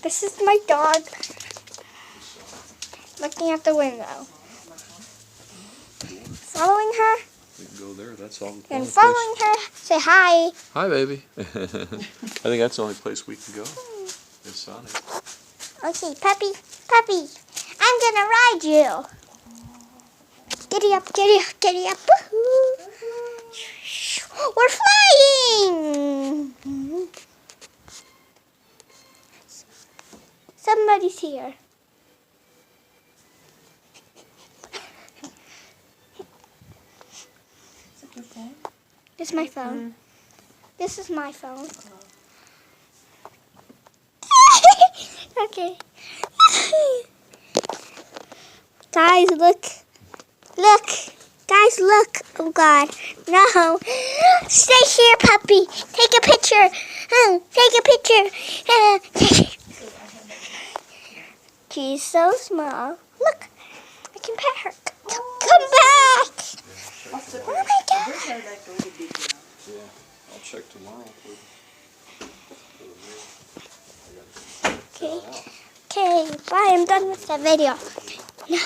This is my dog looking at the window. Following her. We can go there. That's all. And following her. Say hi. Hi, baby. I think that's the only place we can go. It's Sonic. Okay, puppy, puppy. I'm gonna ride you. Giddy up, giddy up, giddy up. Woohoo. We're flying. Somebody's here. Is it your phone? This is my phone. This is my phone. Okay. Guys, look. Look. Guys, look. Oh, God. No. Stay here, puppy. Take a picture. Take a picture. She's so small. Look. I can pet her. Come back. Oh, my God. Yeah, I'll check tomorrow. Okay. Okay. Bye. I'm done with the video. No.